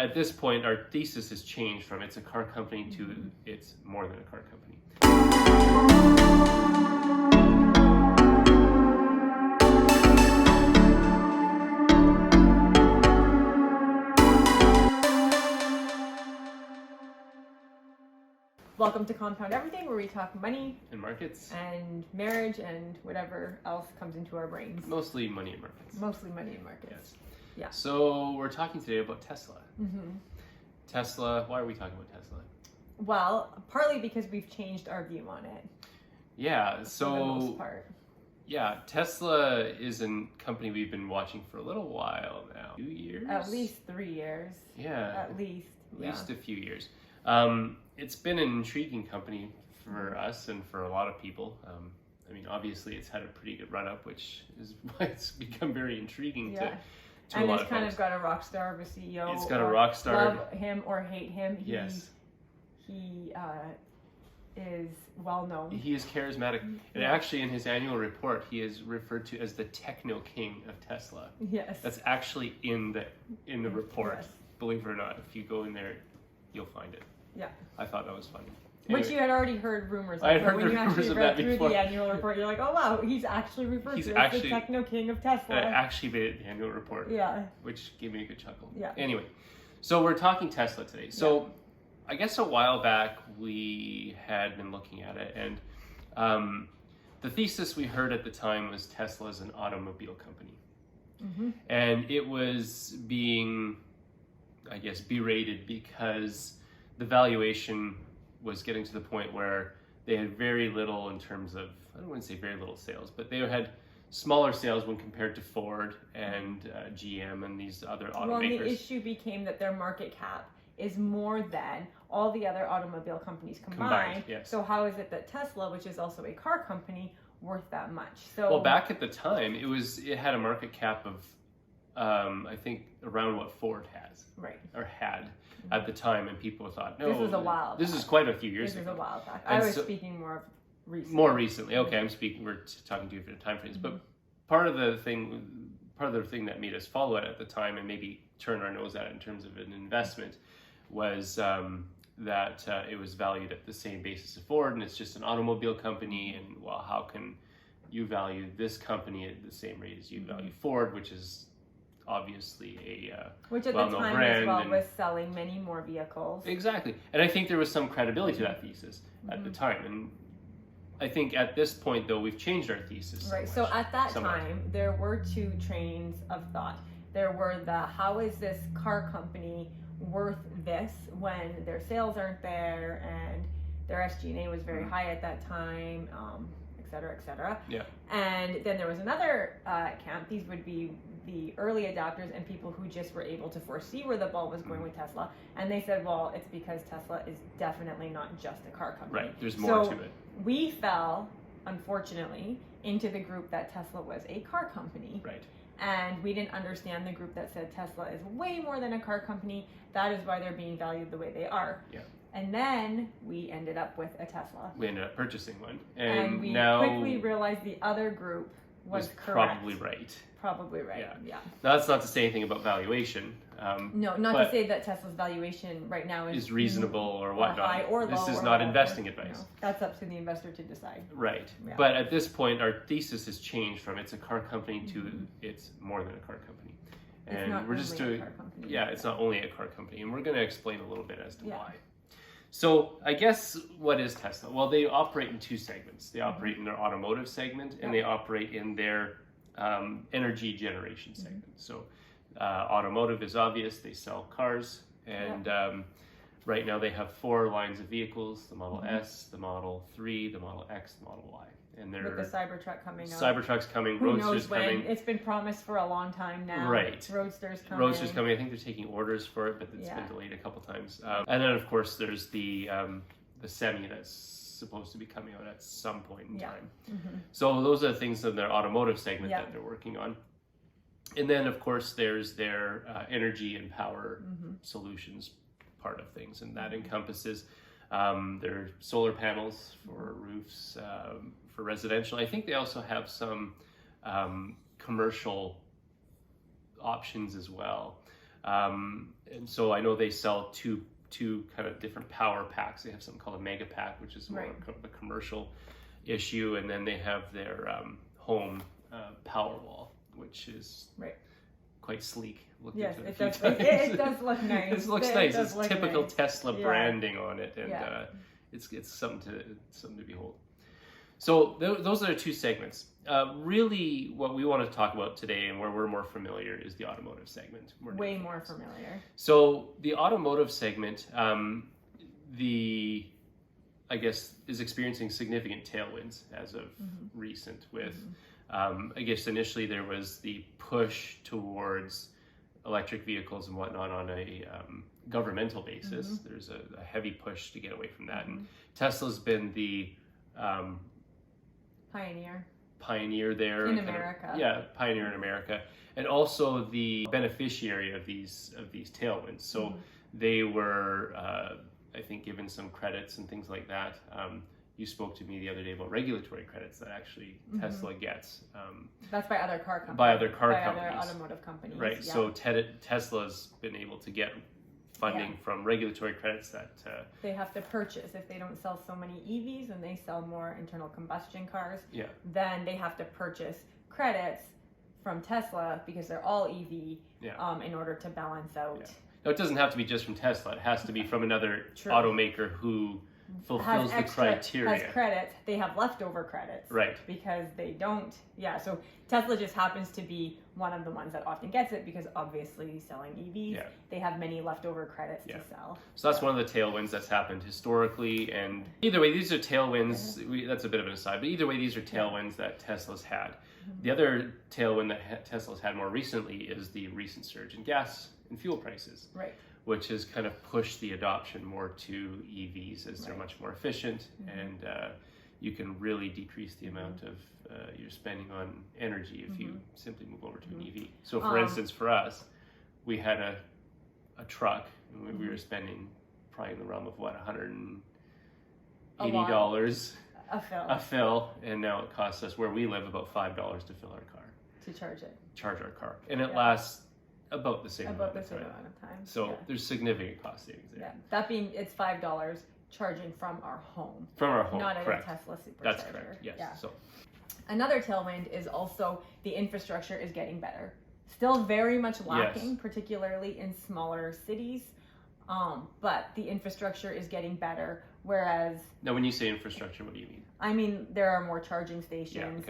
at this point, our thesis has changed from it's a car company to it's more than a car company. Welcome to Compound Everything, where we talk money And markets? and marriage and whatever else comes into our brains. Mostly money and markets. Mostly money and markets. Yes. Yeah. So we're talking today about Tesla. Mm-hmm. Tesla, why are we talking about Tesla? Well, partly because we've changed our view on it. Yeah, For the so most part. yeah, Tesla is a company we've been watching for a little while now. 2 years? At least 3 years. Yeah. At least. A few years. It's been an intriguing company for us and for a lot of people. I mean, obviously, it's had a pretty good run up, which is why it's become very intriguing to and a lot it's of kind folks. of got a rock star of a CEO. It's got a rock star. Love him or hate him. Yes. He is well known. He is charismatic. And actually, in his annual report, he is referred to as the techno king of Tesla. Yes. That's actually in the report. Yes. Believe it or not, if you go in there, you'll find it. Yeah. I thought that was funny. Which you had already heard rumors of. I had heard when you rumors actually of read that through before. the annual report, you're like, oh wow, he's actually referred He's to as actually- the techno king of Tesla. That actually made it in the annual report. Yeah. Which gave me a good chuckle. Yeah. Anyway, so we're talking Tesla today. So I guess a while back we had been looking at it, and the thesis we heard at the time was Tesla is an automobile company. Mm-hmm. And it was being, I guess, berated because the valuation was getting to the point where they had very little in terms of, I don't want to say very little sales, but they had smaller sales when compared to Ford and GM and these other automakers. Well, the issue became that their market cap is more than all the other automobile companies combined. Yes. So how is it that Tesla, which is also a car company, worth that much? So Well, back at the time, it had a market cap of, I think, around what Ford has. Right. Or had at the time, and people thought, no. This was a while This back. is quite a few years This ago. is a while back. And I was so- speaking more of recently. More recently, okay. We're talking to different time frames, but part of the thing that made us follow it at the time and maybe turn our nose at it in terms of an investment was that it was valued at the same basis of Ford, and it's just an automobile company. And well, how can you value this company at the same rate as you value Ford, which is obviously a which at the well-known time brand as well and- was selling many more vehicles. Exactly. And I think there was some credibility to that thesis at the time. And I think at this point, though, we've changed our thesis. Right. So at that somewhat. time, there were two trains of thought. There were the how is this car company worth this when their sales aren't there and their SG&A was very high at that time, et cetera, et cetera. Yeah. And then there was another camp. These would be the early adopters and people who just were able to foresee where the ball was going with Tesla. And they said, well, it's because Tesla is definitely not just a car company. Right. There's more So to it. we fell, unfortunately, into the group that Tesla was a car company. Right. And we didn't understand the group that said Tesla is way more than a car company. That is why they're being valued the way they are. Yeah. And then we ended up with a Tesla. We ended up purchasing one. And we now quickly realized the other group was correct. probably right. Probably right. Yeah. Now, that's not to say anything about valuation. No, not but to say that Tesla's valuation right now is reasonable or whatnot. high or low. This is or not whatever. investing advice. No, that's up to the investor to decide. Right. Yeah. But at this point, our thesis has changed from it's a car company to it's more than a car company. It's And not we're just only a doing, car company. yeah, it's not only a car company. And we're going to explain a little bit as to Yeah. why. So I guess what is Tesla? Well, they operate in two segments. They operate in their automotive segment and they operate in their energy generation segment. So automotive is obvious. They sell cars. And right now they have 4 lines of vehicles, the Model S, the Model 3, the Model X, the Model Y. And they're With the Cybertruck coming out. Cybertruck's coming, Who Roadster's knows when? coming. It's been promised for a long time now. Right. Roadster's coming. Roadster's coming. I think they're taking orders for it, but it's been delayed a couple times. And then, of course, there's the Semi that's supposed to be coming out at some point in time. So those are the things in their automotive segment that they're working on. And then, of course, there's their energy and power solutions part of things, and that encompasses their solar panels for roofs, for residential. I think they also have some commercial options as well. And so I know they sell two kind of different power packs. They have something called a mega pack, which is more of a commercial issue, and then they have their home power wall, which is quite sleek. Yes, it does. It does look nice. It looks nice. It's typical Tesla branding on it, and it's something to behold. So those are the two segments. Really, what we want to talk about today, and where we're more familiar, is the automotive segment. Way more familiar. So the automotive segment, I guess, is experiencing significant tailwinds as of recent. With, I guess, initially there was the push towards electric vehicles and whatnot on a governmental basis. There's a heavy push to get away from that, and Tesla's been the pioneer there in America. Pioneer in America, and also the beneficiary of these tailwinds. So they were, I think, given some credits and things like that. You spoke to me the other day about regulatory credits that actually Tesla gets. That's by other car companies. By other companies. Other automotive companies. Right. Yeah. So Tesla's been able to get funding from regulatory credits that they have to purchase. If they don't sell so many EVs and they sell more internal combustion cars, then they have to purchase credits from Tesla because they're all EV in order to balance out. Yeah. Now, it doesn't have to be just from Tesla. It has to be from another automaker who fulfills the criteria. Has credits. They have leftover credits. Right. Because they don't. Yeah. So Tesla just happens to be one of the ones that often gets it because obviously selling EVs, they have many leftover credits to sell. So that's one of the tailwinds that's happened historically. And either way, these are tailwinds. That's a bit of an aside, but either way, these are tailwinds that Tesla's had. The other tailwind that Tesla's had more recently is the recent surge in gas and fuel prices. Right. Which has kind of pushed the adoption more to EVs as they're much more efficient, and you can really decrease the amount of you're spending on energy if you simply move over to an EV. So for instance, for us, we had a truck, and we were spending probably in the realm of $180 a fill, and now it costs us where we live about $5 to fill our car. To charge our car. And it lasts about the same amount of time. So there's significant cost savings there. Yeah. That being, it's $5 charging from our home. From our home, not at correct. a Tesla supercharger. That's correct. Yes. Yeah. So another tailwind is also the infrastructure is getting better. Still very much lacking, particularly in smaller cities. But the infrastructure is getting better. Whereas now, when you say infrastructure, what do you mean? I mean there are more charging stations.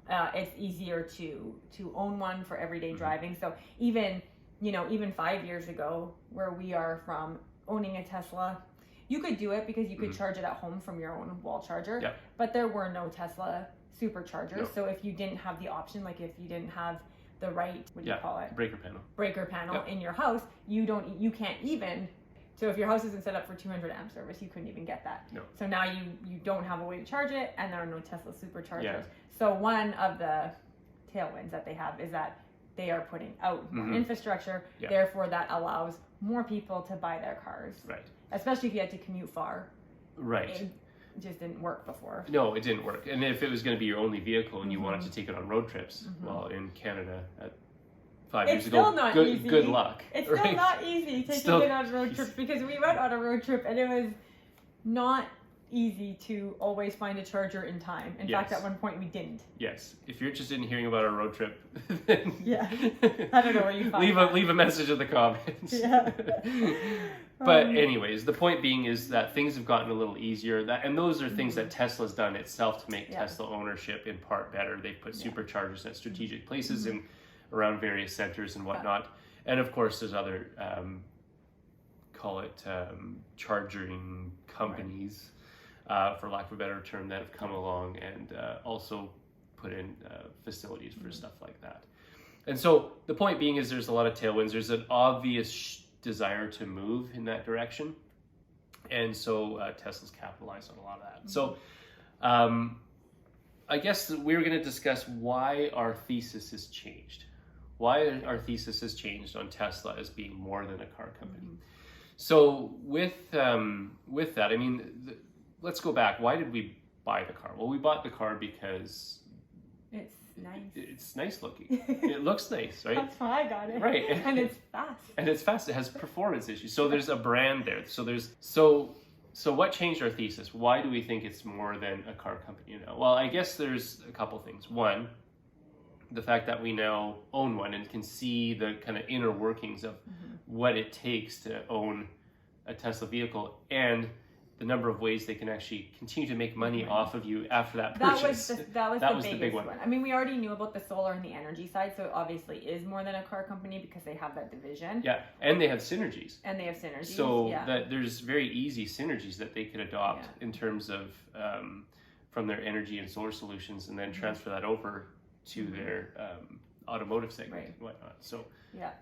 Yeah, okay. It's easier to own one for everyday driving. So even 5 years ago, where we are from, owning a Tesla, you could do it because you could charge it at home from your own wall charger. Yeah. But there were no Tesla superchargers. No. So if you didn't have the option, like if you didn't have the right, what do you call it? Breaker panel in your house, you can't even. So if your house isn't set up for 200 amp service, you couldn't even get that. No. So now you don't have a way to charge it, and there are no Tesla superchargers. Yeah. So one of the tailwinds that they have is that they are putting out more infrastructure. Yeah. Therefore, that allows more people to buy their cars. Right. Especially if you had to commute far. Right. It just didn't work before. No, it didn't work. And if it was going to be your only vehicle and you wanted to take it on road trips, well, in Canada 5 years ago, good luck. It's still not easy taking it on road trips because we went on a road trip and it was not easy to always find a charger in time. In fact, at one point we didn't. Yes. If you're interested in hearing about our road trip, then I don't know where you find leave a message in the comments. Yeah. But anyways, the point being is that things have gotten a little easier. And those are things that Tesla's done itself to make Tesla ownership in part better. They've put superchargers at strategic places and around various centers and whatnot. And of course, there's other charging companies. For lack of a better term, that have come along and also put in facilities for stuff like that. And so the point being is there's a lot of tailwinds. There's an obvious desire to move in that direction. And so Tesla's capitalized on a lot of that. So I guess we're going to discuss why our thesis has changed. Why our thesis has changed on Tesla as being more than a car company. So with that, I mean, let's go back. Why did we buy the car? Well, we bought the car because nice. It's nice looking. It looks nice, right? That's why I got it. Right. And it's fast. And it's fast. It has performance issues. So there's a brand there. So what changed our thesis? Why do we think it's more than a car company now? Well, I guess there's a couple things. One, the fact that we now own one and can see the kind of inner workings of what it takes to own a Tesla vehicle, and the number of ways they can actually continue to make money off of you after that purchase. That was the biggest one. I mean, we already knew about the solar and the energy side, so it obviously is more than a car company because they have that division. Yeah, and they have synergies. So that there's very easy synergies that they could adopt in terms of from their energy and solar solutions, and then transfer that over to their automotive segment and whatnot. So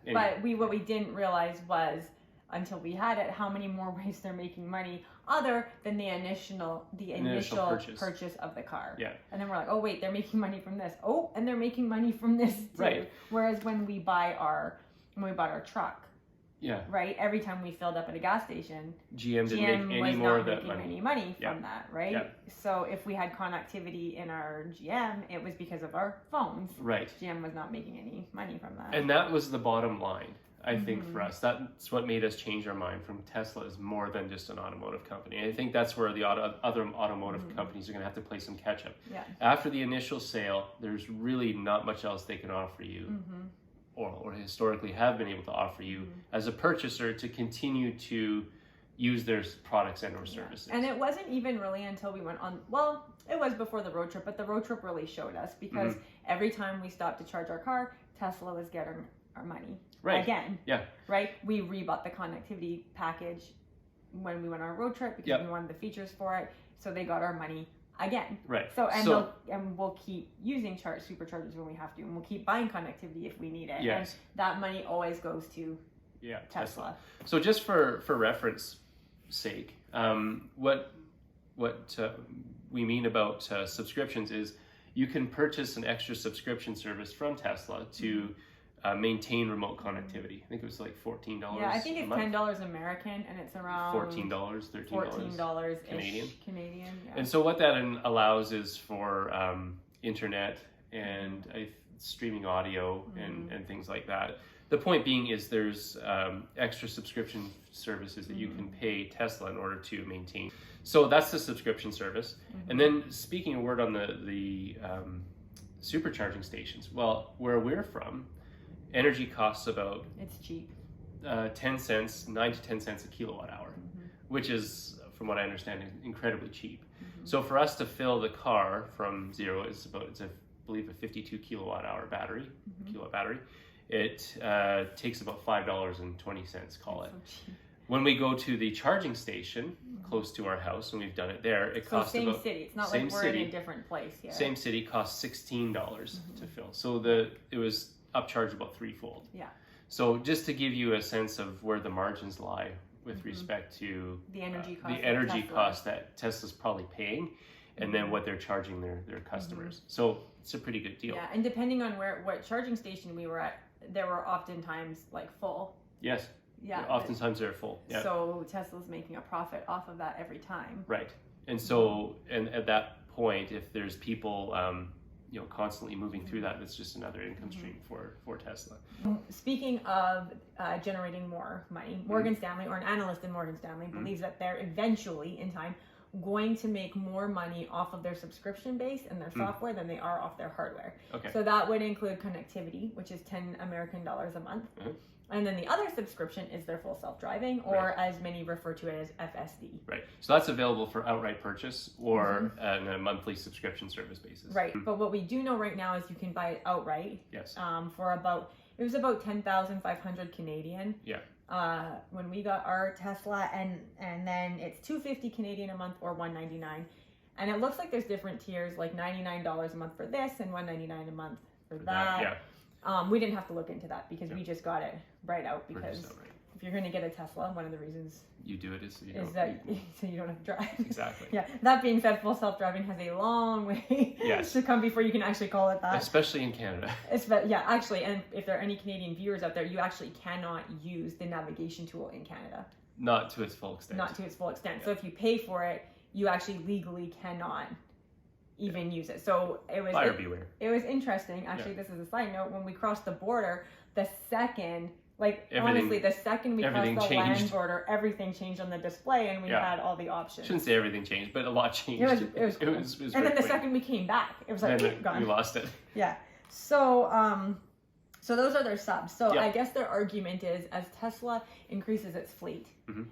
anyway. But what we didn't realize was, until we had it, how many more ways they're making money other than the initial purchase of the car. Yeah. And then we're like, oh wait, they're making money from this. Oh, and they're making money from this too. Right. Whereas when we bought our truck, right, every time we filled up at a gas station, GM didn't make any more of that money. Any money from that, right? Yeah. So if we had connectivity in our GM, it was because of our phones. Right. GM was not making any money from that. And that was the bottom line. I think for us, that's what made us change our mind from Tesla is more than just an automotive company. And I think that's where the other automotive companies are going to have to play some catch up. Yeah. After the initial sale, there's really not much else they can offer you, or historically have been able to offer you as a purchaser to continue to use their products and or services. And it wasn't even really until we went on, well, it was before the road trip, but the road trip really showed us, because every time we stopped to charge our car, Tesla was getting our money. Right. Again. Yeah. Right? We rebought the connectivity package when we went on our road trip because we wanted the features for it. So they got our money again. Right. So we'll keep using superchargers when we have to, and we'll keep buying connectivity if we need it. Yes. And that money always goes to Tesla. So just for reference sake, what we mean about subscriptions is you can purchase an extra subscription service from Tesla to maintain remote connectivity. I think it was like $14. Yeah, I think it's $10 American, and it's around $14, $13 Canadian. Yeah. And so what that allows is for internet and streaming audio and things like that. The point being is there's extra subscription services that you can pay Tesla in order to maintain. So that's the subscription service. And then speaking a word on the supercharging stations. Well, where we're from, energy costs about it's cheap. 10 cents, 9 to 10 cents a kilowatt hour, which is, from what I understand, incredibly cheap. So for us to fill the car from zero, it's I believe a 52 kilowatt hour battery, It takes about $5.20, call it. So cheap. When we go to the charging station close to our house, and we've done it there, it costs about same city. It's not like we're in a different place here. Same city costs $16 to fill. So it was upcharged about threefold. Yeah. So just to give you a sense of where the margins lie with respect to the energy cost that Tesla's probably paying, and then what they're charging their customers. So it's a pretty good deal. Yeah, and depending on what charging station we were at, there were oftentimes like full. Yes. Yeah. Oftentimes they're full. Yeah. So Tesla's making a profit off of that every time. Right. And so, and at that point, if there's people, constantly moving through that, that's just another income stream for Tesla. Speaking of generating more money, Morgan Stanley, or an analyst in Morgan Stanley, believes that they're eventually, in time, going to make more money off of their subscription base and their software than they are off their hardware. Okay. So that would include connectivity, which is $10 American a month. And then the other subscription is their full self-driving, or as many refer to it as FSD. Right. So that's available for outright purchase or on a monthly subscription service basis. Right. But what we do know right now is you can buy it outright. Yes. For about 10,500 Canadian. Yeah. When we got our Tesla, and then it's $250 Canadian a month or $199. And it looks like there's different tiers, like $99 a month for this and $199 a month for that. Yeah. We didn't have to look into that because we just got it right out, because if you're going to get a Tesla, one of the reasons you do it is so you don't have to drive. Exactly. Yeah. That being said, full self-driving has a long way to come before you can actually call it that. Especially in Canada. Actually, and if there are any Canadian viewers out there, you actually cannot use the navigation tool in Canada. Not to its full extent. So if you pay for it, you actually legally cannot even use it. So buyer beware. It was interesting. Actually, this is a side note. When we crossed the border, the second we crossed the land border, everything changed on the display, and we had all the options. Shouldn't say everything changed, but a lot changed. It was cool. And then the second we came back, it was like, gone. We lost it. Yeah. So, so those are their subs. So I guess their argument is, as Tesla increases its fleet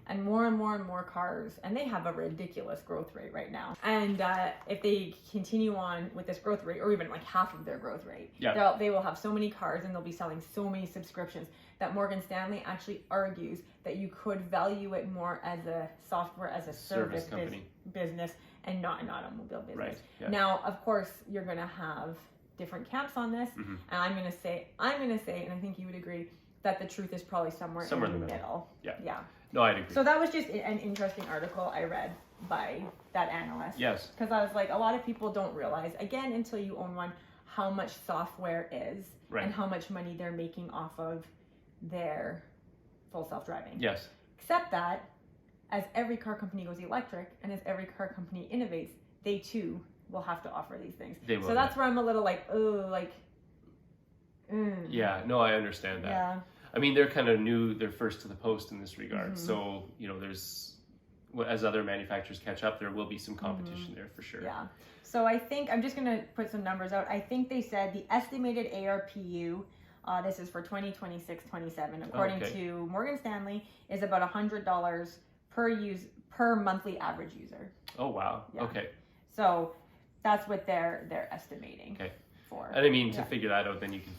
and more cars, and they have a ridiculous growth rate right now. And if they continue on with this growth rate, or even like half of their growth rate, they will have so many cars and they'll be selling so many subscriptions that Morgan Stanley actually argues that you could value it more as a software as a service company business and not an automobile business. Right. Yeah. Now, of course, you're going to have different camps on this, and I'm gonna say, and I think you would agree, that the truth is probably somewhere in the middle. Yeah. No, I'd agree. So that was just an interesting article I read by that analyst. Yes. Because I was like, a lot of people don't realize, again, until you own one, how much software is and how much money they're making off of their full self-driving. Yes. Except that as every car company goes electric and as every car company innovates, they too will have to offer these things. So that's where I'm a little like, Yeah, no, I understand that. Yeah. I mean, they're kind of new, they're first to the post in this regard. So, there's, as other manufacturers catch up, there will be some competition there for sure. Yeah. So I think, I'm just going to put some numbers out. I think they said the estimated ARPU, this is for 2026-27, according to Morgan Stanley, is about $100 per monthly average user. Oh, wow. Yeah. Okay. So that's what they're estimating. Okay. For. And I mean, to figure that out, then you can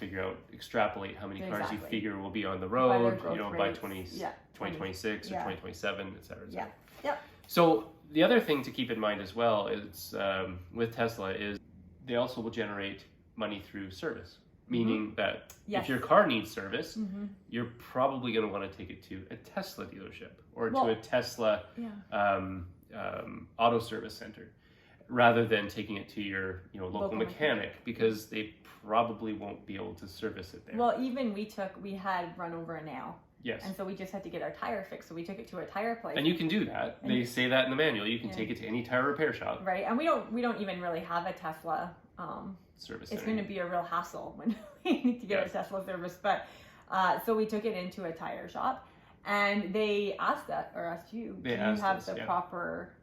extrapolate how many cars you figure will be on the road, by 2026 or 2027, et cetera. Yeah. Yep. So the other thing to keep in mind as well is with Tesla is they also will generate money through service, meaning that if your car needs service, you're probably going to want to take it to a Tesla dealership or to a Tesla auto service center, rather than taking it to your local mechanic, because they probably won't be able to service it there. Well, even we had run over a nail. Yes. And so we just had to get our tire fixed. So we took it to a tire place. And you can do that. They say that in the manual. You can take it to any tire repair shop. Right. And we don't even really have a Tesla service. It's going to be a real hassle when we need to get a Tesla service. But so we took it into a tire shop, and they asked you, do you have the proper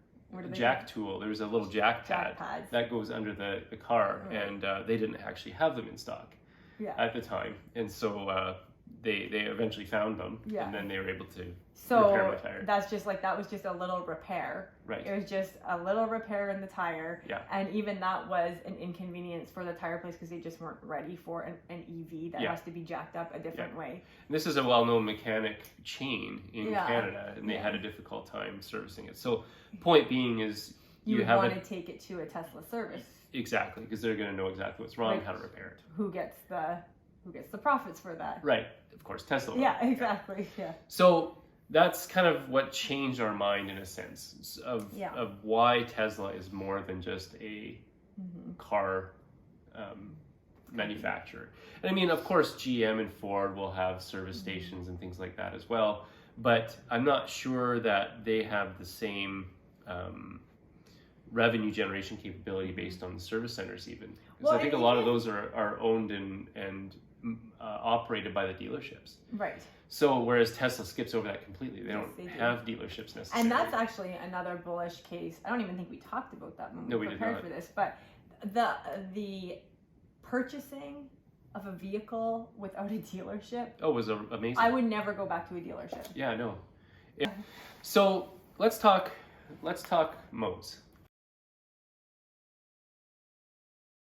jack tool? There was a little jack pad that goes under the car, and they didn't actually have them in stock at the time, and so they eventually found them, and then they were able to repair my tire. That was just a little repair. Right. It was just a little repair in the tire, and even that was an inconvenience for the tire place because they just weren't ready for an EV that has to be jacked up a different way. And this is a well-known mechanic chain in Canada, and they had a difficult time servicing it. So point being is you want to take it to a Tesla service. Exactly, because they're going to know exactly what's wrong, how to repair it. Who gets the profits for that? Right. Of course, Tesla. Yeah, exactly. Yeah. So that's kind of what changed our mind in a sense of why Tesla is more than just a car manufacturer. And I mean, of course, GM and Ford will have service stations and things like that as well, but I'm not sure that they have the same revenue generation capability based on the service centers even. Because I think a lot of those are owned and operated by the dealerships. Right. So whereas Tesla skips over that completely. They don't have dealerships necessarily. And that's actually another bullish case. I don't even think we talked about that when we prepared for this, but the purchasing of a vehicle without a dealership was amazing. I would never go back to a dealership. Yeah, no. So let's talk modes.